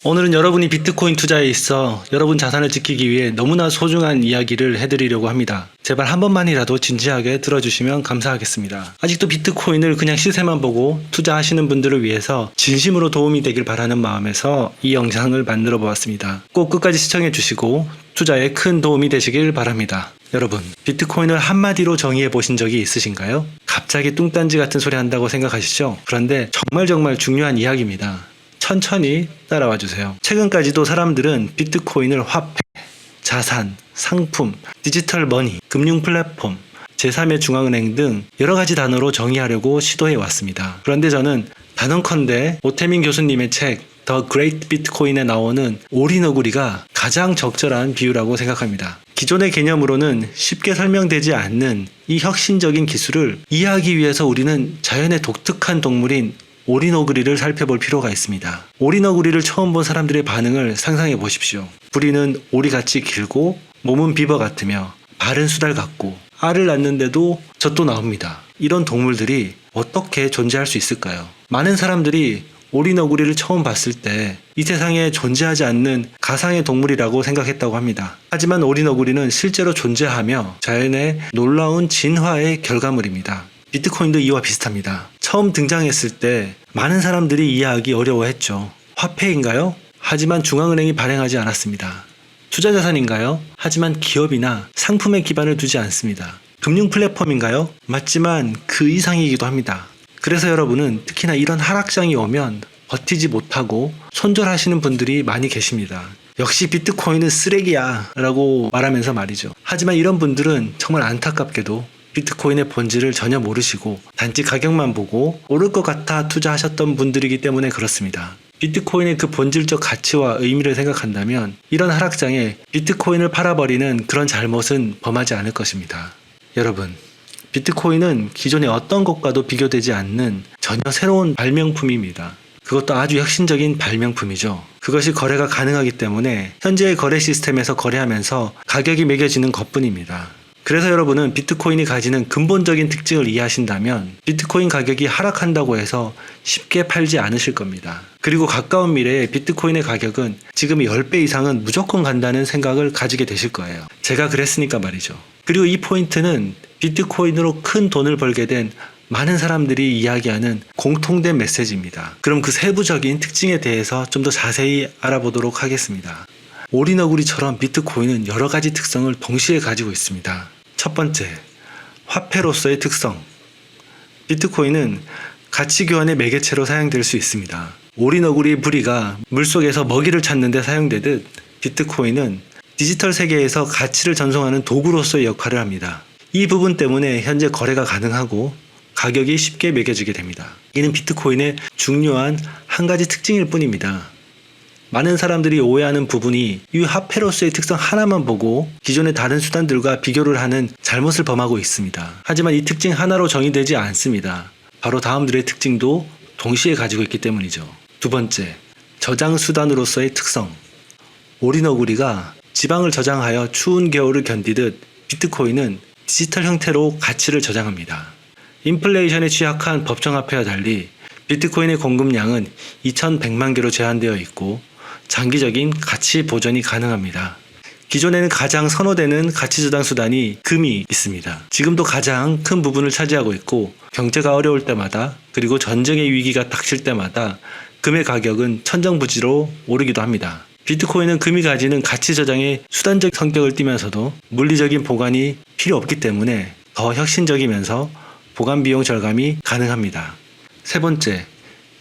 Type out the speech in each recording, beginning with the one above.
오늘은 여러분이 비트코인 투자에 있어 여러분 자산을 지키기 위해 너무나 소중한 이야기를 해드리려고 합니다. 제발 한 번만이라도 진지하게 들어주시면 감사하겠습니다. 아직도 비트코인을 그냥 시세만 보고 투자하시는 분들을 위해서 진심으로 도움이 되길 바라는 마음에서 이 영상을 만들어 보았습니다. 꼭 끝까지 시청해 주시고 투자에 큰 도움이 되시길 바랍니다. 여러분, 비트코인을 한마디로 정의해 보신 적이 있으신가요? 갑자기 뚱딴지 같은 소리 한다고 생각하시죠? 그런데 정말 중요한 이야기입니다. 천천히 따라와 주세요. 최근까지도 사람들은 비트코인을 화폐, 자산, 상품, 디지털 머니, 금융 플랫폼, 제3의 중앙은행 등 여러 가지 단어로 정의하려고 시도해 왔습니다. 그런데 저는 단언컨대 오태민 교수님의 책 The Great Bitcoin에 나오는 오리너구리가 가장 적절한 비유라고 생각합니다. 기존의 개념으로는 쉽게 설명되지 않는 이 혁신적인 기술을 이해하기 위해서 우리는 자연의 독특한 동물인 오리너구리를 살펴볼 필요가 있습니다. 오리너구리를 처음 본 사람들의 반응을 상상해 보십시오. 부리는 오리같이 길고 몸은 비버 같으며 발은 수달 같고 알을 낳는데도 젖도 나옵니다. 이런 동물들이 어떻게 존재할 수 있을까요? 많은 사람들이 오리너구리를 처음 봤을 때 이 세상에 존재하지 않는 가상의 동물이라고 생각했다고 합니다. 하지만 오리너구리는 실제로 존재하며 자연의 놀라운 진화의 결과물입니다. 비트코인도 이와 비슷합니다. 처음 등장했을 때 많은 사람들이 이해하기 어려워했죠. 화폐인가요? 하지만 중앙은행이 발행하지 않았습니다. 투자자산인가요? 하지만 기업이나 상품에 기반을 두지 않습니다. 금융 플랫폼인가요? 맞지만 그 이상이기도 합니다. 그래서 여러분은 특히나 이런 하락장이 오면 버티지 못하고 손절하시는 분들이 많이 계십니다. 역시 비트코인은 쓰레기야 라고 말하면서 말이죠. 하지만 이런 분들은 정말 안타깝게도 비트코인의 본질을 전혀 모르시고 단지 가격만 보고 오를 것 같아 투자하셨던 분들이기 때문에 그렇습니다. 비트코인의 그 본질적 가치와 의미를 생각한다면 이런 하락장에 비트코인을 팔아버리는 그런 잘못은 범하지 않을 것입니다. 여러분, 비트코인은 기존의 어떤 것과도 비교되지 않는 전혀 새로운 발명품입니다. 그것도 아주 혁신적인 발명품이죠. 그것이 거래가 가능하기 때문에 현재의 거래 시스템에서 거래하면서 가격이 매겨지는 것뿐입니다. 그래서 여러분은 비트코인이 가지는 근본적인 특징을 이해하신다면 비트코인 가격이 하락한다고 해서 쉽게 팔지 않으실 겁니다. 그리고 가까운 미래에 비트코인의 가격은 지금의 10배 이상은 무조건 간다는 생각을 가지게 되실 거예요. 제가 그랬으니까 말이죠. 그리고 이 포인트는 비트코인으로 큰 돈을 벌게 된 많은 사람들이 이야기하는 공통된 메시지입니다. 그럼 그 세부적인 특징에 대해서 좀 더 자세히 알아보도록 하겠습니다. 오리너구리처럼 비트코인은 여러 가지 특성을 동시에 가지고 있습니다. 첫 번째, 화폐로서의 특성. 비트코인은 가치 교환의 매개체로 사용될 수 있습니다. 오리너구리 부리가 물속에서 먹이를 찾는 데 사용되듯 비트코인은 디지털 세계에서 가치를 전송하는 도구로서의 역할을 합니다. 이 부분 때문에 현재 거래가 가능하고 가격이 쉽게 매겨지게 됩니다. 이는 비트코인의 중요한 한 가지 특징일 뿐입니다. 많은 사람들이 오해하는 부분이 이 화폐로서의 특성 하나만 보고 기존의 다른 수단들과 비교를 하는 잘못을 범하고 있습니다. 하지만 이 특징 하나로 정의되지 않습니다. 바로 다음들의 특징도 동시에 가지고 있기 때문이죠. 두 번째, 저장 수단으로서의 특성. 오리너구리가 지방을 저장하여 추운 겨울을 견디듯 비트코인은 디지털 형태로 가치를 저장합니다. 인플레이션에 취약한 법정화폐와 달리 비트코인의 공급량은 2100만 개로 제한되어 있고 장기적인 가치 보존이 가능합니다. 기존에는 가장 선호되는 가치 저장 수단이 금이 있습니다. 지금도 가장 큰 부분을 차지하고 있고 경제가 어려울 때마다 그리고 전쟁의 위기가 닥칠 때마다 금의 가격은 천정부지로 오르기도 합니다. 비트코인은 금이 가지는 가치 저장의 수단적 성격을 띠면서도 물리적인 보관이 필요 없기 때문에 더 혁신적이면서 보관 비용 절감이 가능합니다. 세 번째,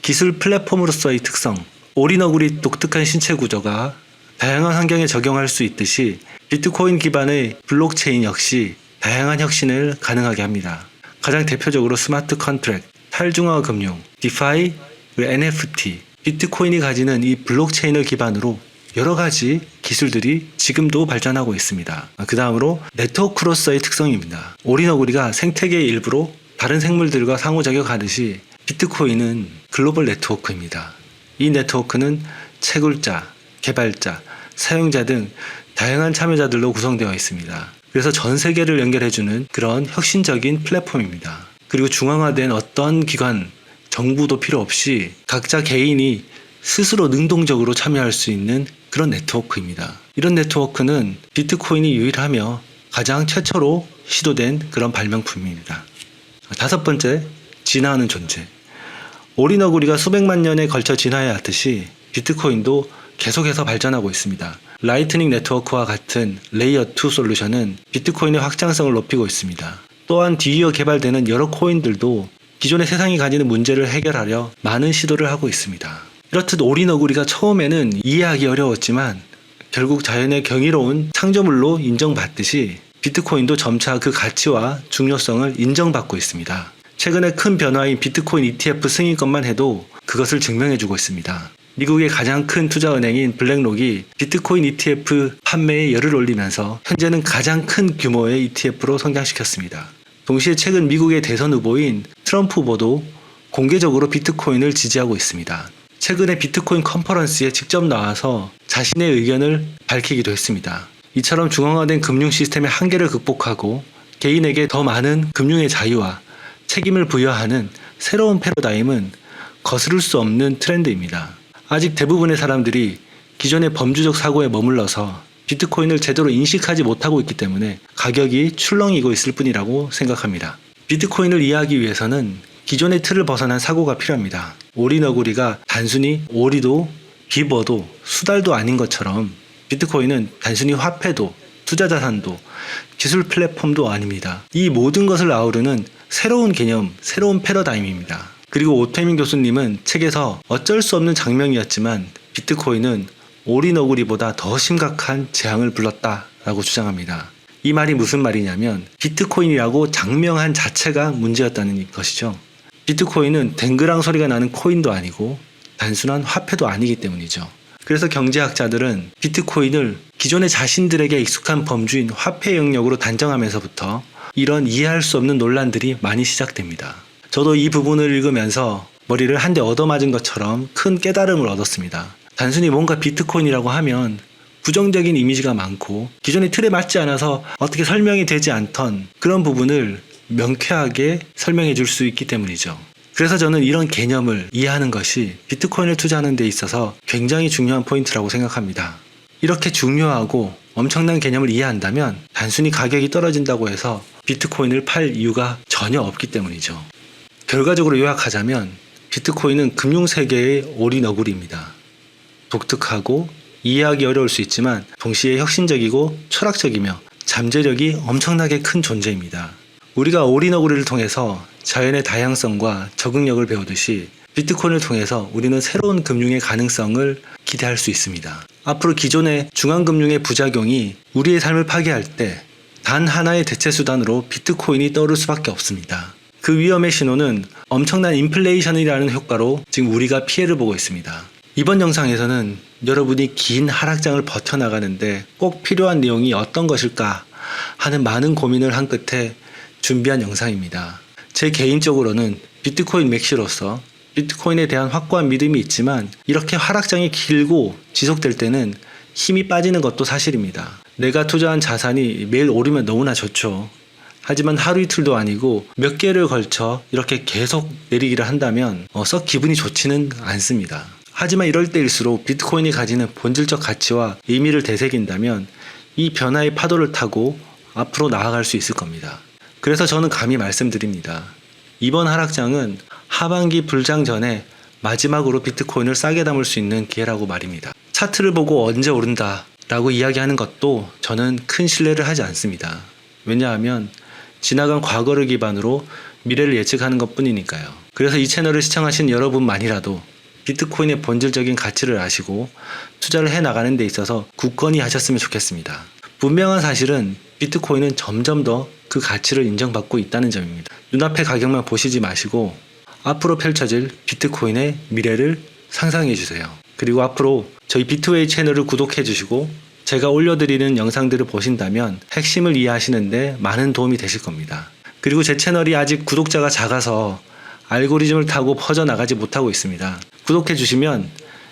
기술 플랫폼으로서의 특성. 오리너구리 독특한 신체 구조가 다양한 환경에 적용할 수 있듯이 비트코인 기반의 블록체인 역시 다양한 혁신을 가능하게 합니다. 가장 대표적으로 스마트 컨트랙트, 탈중앙화 금융, 디파이, NFT, 비트코인이 가지는 이 블록체인을 기반으로 여러 가지 기술들이 지금도 발전하고 있습니다. 그 다음으로 네트워크로서의 특성입니다. 오리너구리가 생태계의 일부로 다른 생물들과 상호작용하듯이 비트코인은 글로벌 네트워크입니다. 이 네트워크는 채굴자, 개발자, 사용자 등 다양한 참여자들로 구성되어 있습니다. 그래서 전 세계를 연결해주는 그런 혁신적인 플랫폼입니다. 그리고 중앙화된 어떤 기관, 정부도 필요 없이 각자 개인이 스스로 능동적으로 참여할 수 있는 그런 네트워크입니다. 이런 네트워크는 비트코인이 유일하며 가장 최초로 시도된 그런 발명품입니다. 다섯 번째, 진화하는 존재. 오리너구리가 수백만 년에 걸쳐 진화해왔듯이 비트코인도 계속해서 발전하고 있습니다. 라이트닝 네트워크와 같은 레이어 2 솔루션은 비트코인의 확장성을 높이고 있습니다. 또한 뒤이어 개발되는 여러 코인들도 기존의 세상이 가지는 문제를 해결하려 많은 시도를 하고 있습니다. 이렇듯 오리너구리가 처음에는 이해하기 어려웠지만 결국 자연의 경이로운 창조물로 인정받듯이 비트코인도 점차 그 가치와 중요성을 인정받고 있습니다. 최근에 큰 변화인 비트코인 ETF 승인권만 해도 그것을 증명해주고 있습니다. 미국의 가장 큰 투자은행인 블랙록이 비트코인 ETF 판매에 열을 올리면서 현재는 가장 큰 규모의 ETF로 성장시켰습니다. 동시에 최근 미국의 대선 후보인 트럼프 후보도 공개적으로 비트코인을 지지하고 있습니다. 최근에 비트코인 컨퍼런스에 직접 나와서 자신의 의견을 밝히기도 했습니다. 이처럼 중앙화된 금융 시스템의 한계를 극복하고 개인에게 더 많은 금융의 자유와 책임을 부여하는 새로운 패러다임은 거스를 수 없는 트렌드입니다. 아직 대부분의 사람들이 기존의 범주적 사고에 머물러서 비트코인을 제대로 인식하지 못하고 있기 때문에 가격이 출렁이고 있을 뿐이라고 생각합니다. 비트코인을 이해하기 위해서는 기존의 틀을 벗어난 사고가 필요합니다. 오리너구리가 단순히 오리도 비버도 수달도 아닌 것처럼 비트코인은 단순히 화폐도 투자자산도 기술 플랫폼도 아닙니다. 이 모든 것을 아우르는 새로운 개념, 새로운 패러다임입니다. 그리고 오태민 교수님은 책에서 어쩔 수 없는 장면이었지만 비트코인은 오리너구리보다 더 심각한 재앙을 불렀다라고 주장합니다. 이 말이 무슨 말이냐면 비트코인이라고 장명한 자체가 문제였다는 것이죠. 비트코인은 댕그랑 소리가 나는 코인도 아니고 단순한 화폐도 아니기 때문이죠. 그래서 경제학자들은 비트코인을 기존의 자신들에게 익숙한 범주인 화폐 영역으로 단정하면서부터 이런 이해할 수 없는 논란들이 많이 시작됩니다. 저도 이 부분을 읽으면서 머리를 한 대 얻어맞은 것처럼 큰 깨달음을 얻었습니다. 단순히 뭔가 비트코인이라고 하면 부정적인 이미지가 많고 기존의 틀에 맞지 않아서 어떻게 설명이 되지 않던 그런 부분을 명쾌하게 설명해 줄 수 있기 때문이죠. 그래서 저는 이런 개념을 이해하는 것이 비트코인을 투자하는 데 있어서 굉장히 중요한 포인트라고 생각합니다. 이렇게 중요하고 엄청난 개념을 이해한다면 단순히 가격이 떨어진다고 해서 비트코인을 팔 이유가 전혀 없기 때문이죠. 결과적으로 요약하자면 비트코인은 금융세계의 오리너구리입니다. 독특하고 이해하기 어려울 수 있지만 동시에 혁신적이고 철학적이며 잠재력이 엄청나게 큰 존재입니다. 우리가 오리너구리를 통해서 자연의 다양성과 적응력을 배우듯이 비트코인을 통해서 우리는 새로운 금융의 가능성을 기대할 수 있습니다. 앞으로 기존의 중앙금융의 부작용이 우리의 삶을 파괴할 때 단 하나의 대체 수단으로 비트코인이 떠오를 수밖에 없습니다. 그 위험의 신호는 엄청난 인플레이션이라는 효과로 지금 우리가 피해를 보고 있습니다. 이번 영상에서는 여러분이 긴 하락장을 버텨나가는데 꼭 필요한 내용이 어떤 것일까 하는 많은 고민을 한 끝에 준비한 영상입니다. 제 개인적으로는 비트코인 맥시로서 비트코인에 대한 확고한 믿음이 있지만 이렇게 하락장이 길고 지속될 때는 힘이 빠지는 것도 사실입니다. 내가 투자한 자산이 매일 오르면 너무나 좋죠. 하지만 하루 이틀도 아니고 몇 개를 걸쳐 이렇게 계속 내리기를 한다면 썩 기분이 좋지는 않습니다. 하지만 이럴 때일수록 비트코인이 가지는 본질적 가치와 의미를 되새긴다면 이 변화의 파도를 타고 앞으로 나아갈 수 있을 겁니다. 그래서 저는 감히 말씀드립니다. 이번 하락장은 하반기 불장 전에 마지막으로 비트코인을 싸게 담을 수 있는 기회라고 말입니다. 차트를 보고 언제 오른다 라고 이야기하는 것도 저는 큰 신뢰를 하지 않습니다. 왜냐하면 지나간 과거를 기반으로 미래를 예측하는 것 뿐이니까요. 그래서 이 채널을 시청하신 여러분만이라도 비트코인의 본질적인 가치를 아시고 투자를 해나가는 데 있어서 굳건히 하셨으면 좋겠습니다. 분명한 사실은 비트코인은 점점 더 그 가치를 인정받고 있다는 점입니다. 눈앞의 가격만 보시지 마시고 앞으로 펼쳐질 비트코인의 미래를 상상해 주세요. 그리고 앞으로 저희 비트웨이 채널을 구독해 주시고 제가 올려드리는 영상들을 보신다면 핵심을 이해하시는데 많은 도움이 되실 겁니다. 그리고 제 채널이 아직 구독자가 작아서 알고리즘을 타고 퍼져나가지 못하고 있습니다. 구독해 주시면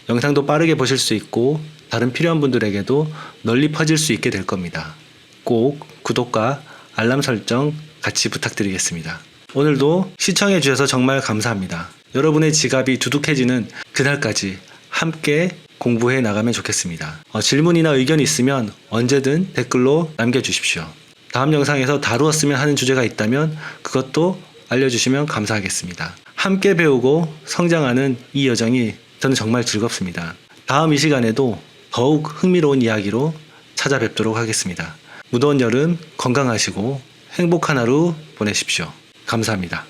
영상도 빠르게 보실 수 있고 다른 필요한 분들에게도 널리 퍼질 수 있게 될 겁니다. 꼭 구독과 알람 설정 같이 부탁드리겠습니다. 오늘도 시청해 주셔서 정말 감사합니다. 여러분의 지갑이 두둑해지는 그날까지 함께 공부해 나가면 좋겠습니다. 질문이나 의견이 있으면 언제든 댓글로 남겨주십시오. 다음 영상에서 다루었으면 하는 주제가 있다면 그것도 알려주시면 감사하겠습니다. 함께 배우고 성장하는 이 여정이 저는 정말 즐겁습니다. 다음 이 시간에도 더욱 흥미로운 이야기로 찾아뵙도록 하겠습니다. 무더운 여름 건강하시고 행복한 하루 보내십시오. 감사합니다.